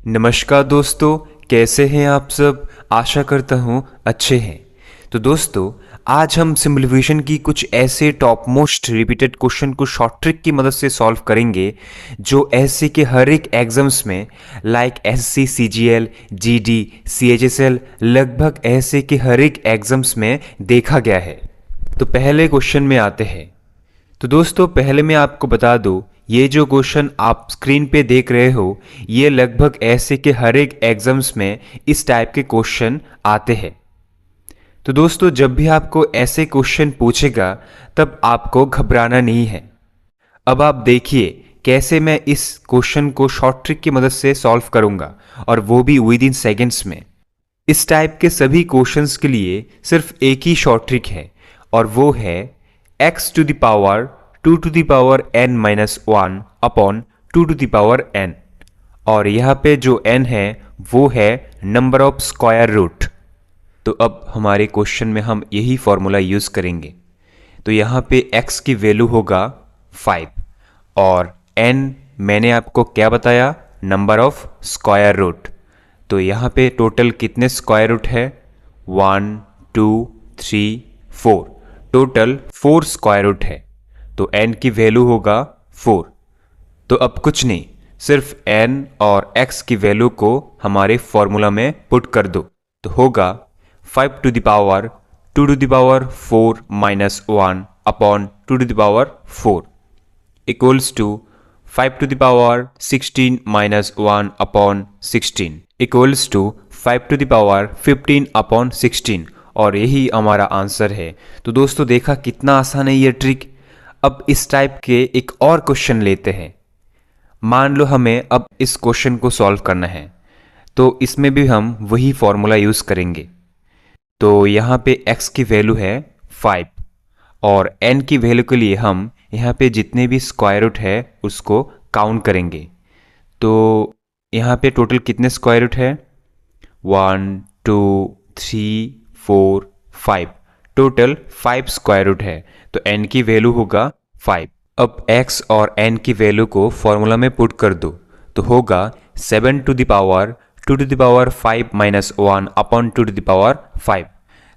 नमस्कार दोस्तों, कैसे हैं आप सब। आशा करता हूँ अच्छे हैं। तो दोस्तों, आज हम सिम्प्लीफिकेशन की कुछ ऐसे टॉप मोस्ट रिपीटेड क्वेश्चन को शॉर्ट ट्रिक की मदद से सॉल्व करेंगे जो ऐसे के हर एक एग्जाम्स में like SSC, CGL, GD, CHSL लगभग ऐसे के हर एक एग्जाम्स में देखा गया है। तो पहले क्वेश्चन में आते हैं। तो दोस्तों, पहले मैं आपको बता दूं, ये जो क्वेश्चन आप स्क्रीन पे देख रहे हो ये लगभग ऐसे के हर एक एग्जाम्स में इस टाइप के क्वेश्चन आते हैं। तो दोस्तों, जब भी आपको ऐसे क्वेश्चन पूछेगा तब आपको घबराना नहीं है। अब आप देखिए कैसे मैं इस क्वेश्चन को शॉर्ट ट्रिक की मदद से सॉल्व करूंगा, और वो भी विद इन सेकेंड्स में। इस टाइप के सभी क्वेश्चंस के लिए सिर्फ एक ही शॉर्ट ट्रिक है, और वो है x to the power 2 to the power n minus 1 upon 2 to the power n। और यहाँ पे जो n है वो है नंबर ऑफ स्क्वायर रूट। तो अब हमारे क्वेश्चन में हम यही फॉर्मूला यूज़ करेंगे। तो यहाँ पे x की वैल्यू होगा 5 और n मैंने आपको क्या बताया, नंबर ऑफ स्क्वायर रूट। तो यहाँ पे टोटल कितने स्क्वायर रूट है, 1 2 3 4, टोटल 4 स्क्वायर रूट है। तो n की वैल्यू होगा 4। तो अब कुछ नहीं, सिर्फ n और x की वैल्यू को हमारे फॉर्मूला में पुट कर दो। तो होगा 5 to the power 2 to the power 4 minus 1 upon 2 to the power 4 equals to 5 to the power 16 minus 1 upon 16 equals to 5 to the power 15 upon 16, और यही हमारा आंसर है। तो दोस्तों, देखा कितना आसान है ये ट्रिक। अब इस टाइप के एक और क्वेश्चन लेते हैं। मान लो हमें अब इस क्वेश्चन को सॉल्व करना है, तो इसमें भी हम वही फॉर्मूला यूज़ करेंगे। तो यहाँ पे x की वैल्यू है 5 और n की वैल्यू के लिए हम यहाँ पे जितने भी स्क्वायर रूट है उसको काउंट करेंगे। तो यहाँ पे टोटल कितने स्क्वायर रूट है, 1 2 3 4 5, टोटल 5 स्क्वायर रूट है। तो n की वैल्यू होगा 5। अब x और n की वैल्यू को फॉर्मूला में पुट कर दो। तो होगा 7 to the power 2 to the power 5 minus 1 upon 2 to the power 5।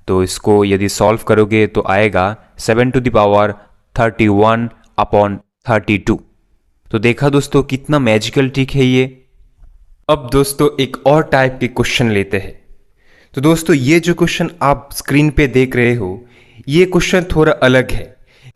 तो इसको यदि सॉल्व करोगे तो आएगा 7 to the power 31 upon 32। तो देखा दोस्तों कितना मैजिकल ट्रिक है ये। अब दोस्तों एक और टाइप के क्वेश्चन लेते हैं। तो दोस्तों, ये जो क्वेश्चन आप स्क्रीन पे देख रहे हो ये क्वेश्चन थोड़ा अलग है,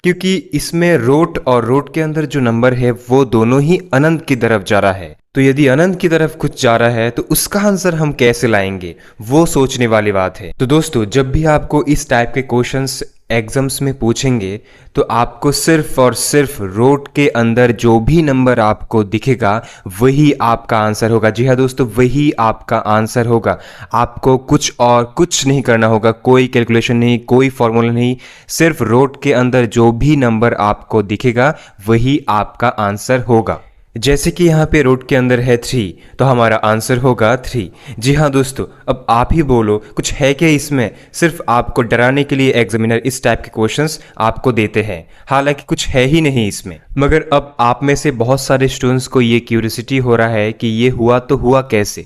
क्योंकि इसमें रोट और रोट के अंदर जो नंबर है वो दोनों ही अनंत की तरफ जा रहा है। तो यदि अनंत की तरफ कुछ जा रहा है तो उसका आंसर हम कैसे लाएंगे, वो सोचने वाली बात है। तो दोस्तों, जब भी आपको इस टाइप के क्वेश्चंस एग्जाम्स में पूछेंगे तो आपको सिर्फ और सिर्फ रोट के अंदर जो भी नंबर आपको दिखेगा वही आपका आंसर होगा। जी हाँ दोस्तों, वही आपका आंसर होगा। आपको कुछ और कुछ नहीं करना होगा, कोई कैलकुलेशन नहीं, कोई फॉर्मूला नहीं, सिर्फ रोट के अंदर जो भी नंबर आपको दिखेगा वही आपका आंसर होगा। जैसे कि यहाँ पे रोट के अंदर है 3, तो हमारा आंसर होगा 3। जी हाँ दोस्तों, अब आप ही बोलो कुछ है क्या इसमें। सिर्फ आपको डराने के लिए एग्जामिनर इस टाइप के क्वेश्चंस आपको देते हैं, हालांकि कुछ है ही नहीं इसमें। मगर अब आप में से बहुत सारे स्टूडेंट्स को ये क्यूरियोसिटी हो रहा है कि ये हुआ तो हुआ कैसे।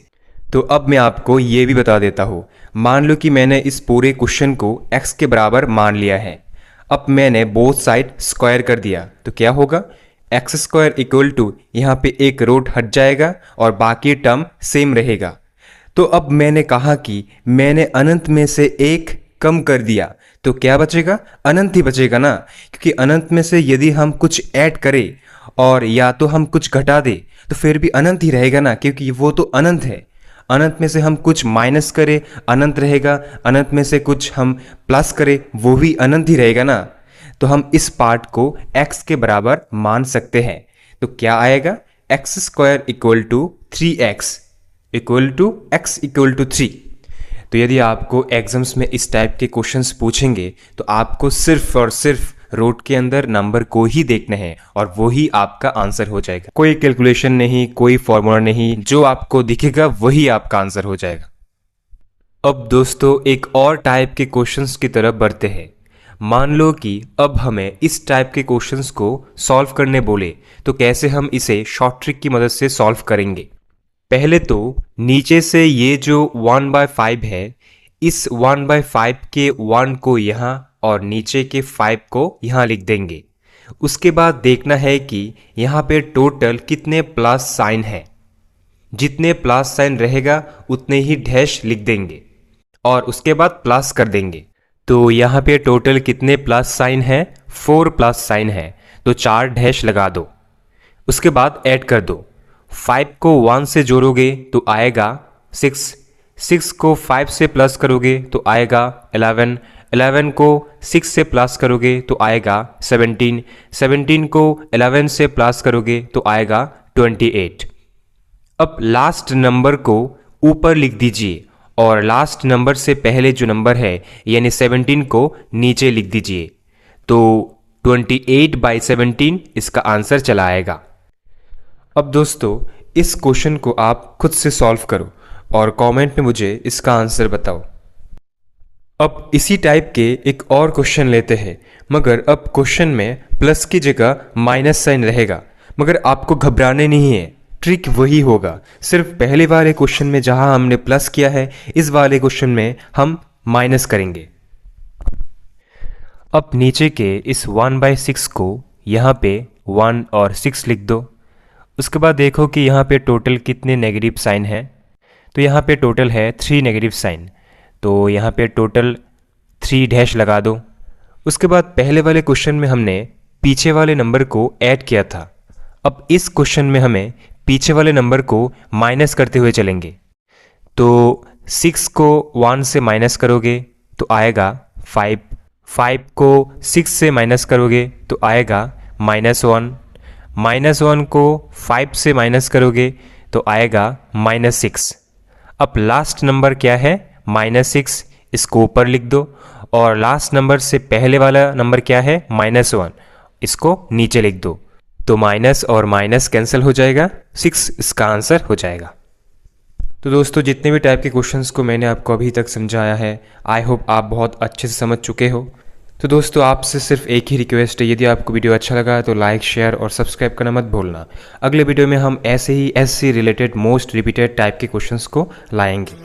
तो अब मैं आपको ये भी बता देता हूँ। मान लो कि मैंने इस पूरे क्वेश्चन को x के बराबर मान लिया है। अब मैंने बोथ साइड स्क्वायर कर दिया तो क्या होगा, एक्स स्क्वायर इक्वल टू यहाँ पे एक रूट हट जाएगा और बाकी टर्म सेम रहेगा। तो अब मैंने कहा कि मैंने अनंत में से एक कम कर दिया तो क्या बचेगा, अनंत ही बचेगा ना, क्योंकि अनंत में से यदि हम कुछ ऐड करें और या तो हम कुछ घटा दें तो फिर भी अनंत ही रहेगा ना, क्योंकि वो तो अनंत है। अनंत में से हम कुछ माइनस करें अनंत रहेगा, अनंत में से कुछ हम प्लस करें वो भी अनंत ही रहेगा ना। तो हम इस पार्ट को x के बराबर मान सकते हैं। तो क्या आएगा, x square equal to 3x equal to x equal to 3। तो यदि आपको एग्जाम्स में इस टाइप के क्वेश्चंस पूछेंगे तो आपको सिर्फ और सिर्फ रोट के अंदर नंबर को ही देखना है और वो ही आपका आंसर हो जाएगा। कोई कैलकुलेशन नहीं, कोई फॉर्मूला नहीं, जो आपको दिखेगा वही आपका आंसर हो जाएगा। अब दोस्तों एक और टाइप के क्वेश्चंस की तरफ बढ़ते हैं। मान लो कि अब हमें इस टाइप के क्वेश्चंस को सॉल्व करने बोले तो कैसे हम इसे शॉर्ट ट्रिक की मदद से सॉल्व करेंगे। पहले तो नीचे से ये जो 1/5 है, इस 1/5 के 1 को यहाँ और नीचे के 5 को यहाँ लिख देंगे। उसके बाद देखना है कि यहाँ पे टोटल कितने प्लस साइन है। जितने प्लस साइन रहेगा उतने ही डैश लिख देंगे और उसके बाद प्लस कर देंगे। तो यहाँ पे टोटल कितने प्लस साइन है? 4 प्लस साइन है, तो 4 डैश लगा दो। उसके बाद ऐड कर दो। 5 को 1 से जोड़ोगे तो आएगा 6, 6 को 5 से प्लस करोगे तो आएगा 11, 11 को 6 से प्लस करोगे तो आएगा 17, 17 को 11 से प्लस करोगे तो आएगा 28। अब लास्ट नंबर को ऊपर लिख दीजिए और लास्ट नंबर से पहले जो नंबर है यानी 17 को नीचे लिख दीजिए। तो 28/17 इसका आंसर चला आएगा। अब दोस्तों इस क्वेश्चन को आप खुद से सॉल्व करो और कमेंट में मुझे इसका आंसर बताओ। अब इसी टाइप के एक और क्वेश्चन लेते हैं, मगर अब क्वेश्चन में प्लस की जगह माइनस साइन रहेगा। मगर आपको घबराने नहीं है, ट्रिक वही होगा। सिर्फ पहले वाले क्वेश्चन में जहां हमने प्लस किया है, इस वाले क्वेश्चन में हम माइनस करेंगे। अब नीचे के इस 1/6 को यहाँ पे 1 और 6 लिख दो। उसके बाद देखो कि यहाँ पे टोटल कितने नेगेटिव साइन है। तो यहाँ पे टोटल है 3 नेगेटिव साइन, तो यहाँ पे टोटल 3 डैश लगा दो। उसके बाद पहले वाले क्वेश्चन में हमने पीछे वाले नंबर को ऐड किया था। अब इस क्वेश्चन में हमें पीछे वाले नंबर को माइनस करते हुए चलेंगे। तो 6 को 1 से माइनस करोगे तो आएगा 5, 5 को 6 से माइनस करोगे तो आएगा -1, -1 को 5 से माइनस करोगे तो आएगा -6। अब लास्ट नंबर क्या है? -6, इसको ऊपर लिख दो और लास्ट नंबर से पहले वाला नंबर क्या है? -1, इसको नीचे लिख दो। तो माइनस और माइनस कैंसिल हो जाएगा, 6 इसका आंसर हो जाएगा। तो दोस्तों जितने भी टाइप के क्वेश्चंस को मैंने आपको अभी तक समझाया है, आई होप आप बहुत अच्छे से समझ चुके हो। तो दोस्तों आपसे सिर्फ एक ही रिक्वेस्ट है, यदि आपको वीडियो अच्छा लगा तो लाइक, शेयर और सब्सक्राइब करना मत भूलना। अगले वीडियो में हम ऐसे ही SC related most repeated type के क्वेश्चंस को लाएंगे।